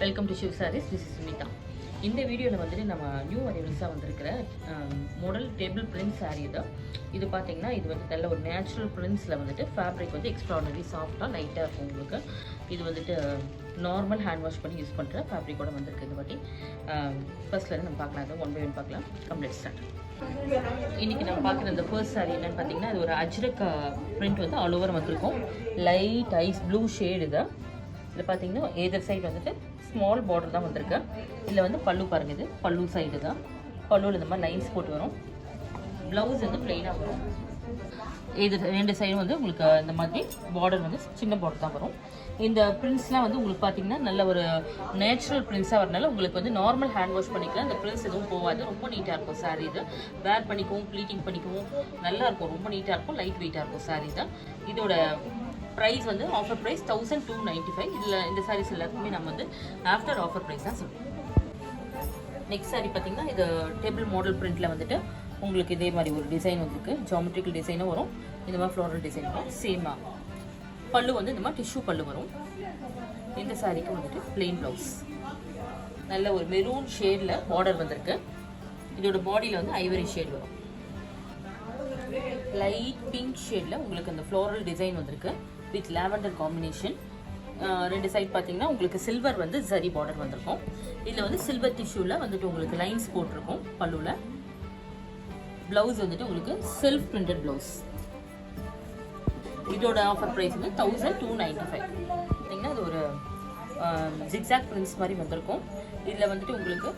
Welcome to Shiv Sarees. This is Sumitha. இந்த வீடியோவில் வந்துட்டு நம்ம நியூ அரைவல்ஸாக வந்திருக்கிற மாடல் டேபிள் பிரிண்ட் சாரீ தான். இது பார்த்தீங்கன்னா இது வந்து நல்ல ஒரு நேச்சுரல் பிரிண்ட்ஸில் வந்துட்டு ஃபேப்ரிக் வந்து எக்ஸ்ட்ராடனரி சாஃப்டாக லைட்டாக இருக்கும் உங்களுக்கு. இது வந்துட்டு நார்மல் ஹேண்ட் வாஷ் பண்ணி யூஸ் பண்ணுற ஃபேப்ரிக்கோட வந்திருக்கு. இந்த வாட்டி ஃபர்ஸ்ட்லேருந்து நம்ம பார்க்கலாம். அதை ஒன் பை ஒன் பார்க்கலாம். Complete start. இன்றைக்கி நம்ம பார்க்குற இந்த ஃபர்ஸ்ட் சாரீ என்னென்னு பார்த்தீங்கன்னா இது ஒரு அஜ்ரக் பிரிண்ட் வந்து ஆல் ஓவர் வந்திருக்கும். லைட் ஐஸ் ப்ளூ ஷேடு தான். இதில் பார்த்தீங்கன்னா ஏதர் சைடு வந்துட்டு ஸ்மால் பார்டர் தான் வந்திருக்கு. இதில் வந்து பல்லு பாருங்கள், இது பல்லு சைடு தான். பல்லுவில் இந்த மாதிரி லைன்ஸ் போட்டு வரும். ப்ளவுஸ் வந்து ப்ளெயினாக வரும். இது ரெண்டு சைடும் வந்து உங்களுக்கு இந்த மாதிரி பார்டர் வந்து சின்ன பார்டர் தான் வரும். இந்த பிரிண்ட்ஸ்லாம் வந்து உங்களுக்கு பார்த்தீங்கன்னா நல்ல ஒரு நேச்சுரல் பிரிண்ட்ஸாக வரனால உங்களுக்கு வந்து நார்மல் ஹேண்ட் வாஷ் பண்ணிக்கலாம். இந்த பிரிண்ட்ஸ் எதுவும் போகாது. ரொம்ப நீட்டாக இருக்கும் சாரீ. இது வேர் பண்ணிக்கவும் ப்ளீட்டிங் பண்ணிக்கவும் நல்லாயிருக்கும். ரொம்ப நீட்டாக இருக்கும். லைட் வெயிட்டாக இருக்கும் சாரீ தான். இதோட ப்ரைஸ் வந்து ஆஃபர் ப்ரைஸ் 1295. இதில் இந்த சாரீஸ் எல்லாத்துக்குமே நம்ம வந்து ஆஃப்டர் ஆஃபர் ப்ரைஸ் தான் சொல்லுவோம். நெக்ஸ்ட் சாரீ பார்த்தீங்கன்னா இது டேபிள் மாடல் பிரிண்ட்டில் வந்துட்டு உங்களுக்கு இதே மாதிரி ஒரு டிசைன் வந்துருக்கு. ஜாமெட்ரிக்கல் டிசைனும் வரும். இந்த மாதிரி ஃப்ளோரல் டிசைன் வரும். சேமாக பல்லு வந்து இந்த மாதிரி டிஷ்யூ பல்லு வரும். இந்த சாரீக்கு வந்துட்டு பிளெயின் ப்ளவுஸ். நல்ல ஒரு மெரூன் ஷேடில் பார்டர் வந்திருக்கு. இதோட பாடியில் வந்து ஐவரி ஷேட் வரும். லைட் பிங்க் ஷேடில் உங்களுக்கு அந்த ஃப்ளோரல் டிசைன் வந்திருக்கு வித் லாவெண்டர் காம்பினேஷன். ரெண்டு சைட் பார்த்தீங்கன்னா உங்களுக்கு சில்வர் வந்து ஜரி பார்டர் வந்திருக்கும். இதில் வந்து சில்வர் டிஷ்யூவில் வந்துட்டு உங்களுக்கு லைன்ஸ் போட்டிருக்கும் பல்லுவில். ப்ளவுஸ் வந்துட்டு உங்களுக்கு செல்ஃப் பிரிண்டட் ப்ளவுஸ். இதோட ஆஃபர் ப்ரைஸ் வந்து 1295. பார்த்தீங்கன்னா இது ஒரு ஜிக்ஸாக் பிரிண்ட்ஸ் மாதிரி வந்திருக்கும். இதில் வந்துட்டு உங்களுக்கு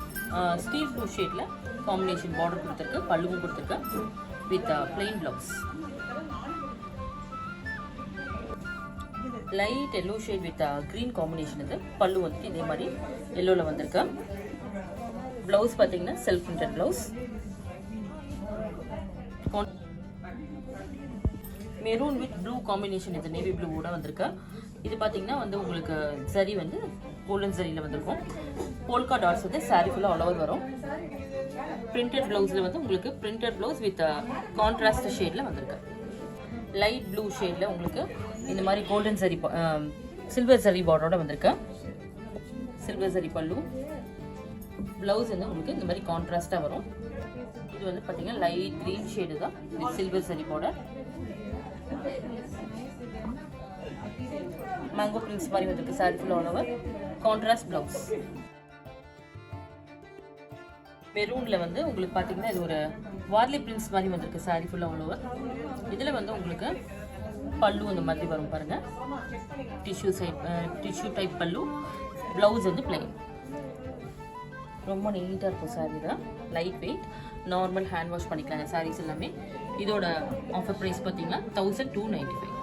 ஸ்டீல் ப்ளூ ஷேடில் காம்பினேஷன் பார்டர் கொடுத்துருக்கு. பல்லுவும் கொடுத்துருக்கு with plain blouse. Light yellow shade with green combination. இது பல்லு வந்துட்டு இதே மாதிரி எல்லோவில் வந்திருக்கு. ப்ளவுஸ் பார்த்தீங்கன்னா self printed blouse. Maroon with blue combination. இது நேவி ப்ளூவோட வந்திருக்கு. இது பார்த்தீங்கன்னா வந்து உங்களுக்கு சரி வந்து கோல்டன் சரியில் வந்திருக்கும். போல்கா டாட்ஸ் வந்து சாரீ ஃபுல்லாக ஆல் ஓவர் வரும். பிரிண்டட் ப்ளவுஸில் வந்து உங்களுக்கு பிரிண்டட் ப்ளவுஸ் வித் கான்ட்ராஸ்ட் ஷேடில் வந்திருக்கு. லைட் ப்ளூ ஷேடில் உங்களுக்கு இந்த மாதிரி கோல்டன் சரி சில்வர் சரி பார்டரோட வந்திருக்கு. சில்வர் சரி பல்லு. ப்ளவுஸ் வந்து உங்களுக்கு இந்த மாதிரி கான்ட்ராஸ்டாக வரும். இது வந்து பார்த்தீங்கன்னா லைட் க்ரீன் ஷேடு தான் வித் சில்வர் சரி பார்டர். மேங்கோ பிரிண்ட்ஸ் மாதிரி வந்திருக்கு sari full all over. Contrast blouse. மெரூனில் வந்து உங்களுக்கு பார்த்தீங்கன்னா இது ஒரு வார்லி பிரிண்ட்ஸ் மாதிரி வந்திருக்கு சாரீ ஃபுல்லாக ஆல் ஓவர். இதில் வந்து உங்களுக்கு பல்லு இந்த மாதிரி வரும் பாருங்கள். டிஷ்யூ டைப் பல்லு. ப்ளவுஸ் வந்து பிளைன். ரொம்ப நீட்டாக இருக்கும் சாரீ தான். Light weight. Normal hand wash பண்ணிக்கலாம் இந்த சாரீஸ் எல்லாமே. இதோட ஆஃபர் ப்ரைஸ் பார்த்தீங்கன்னா 1295.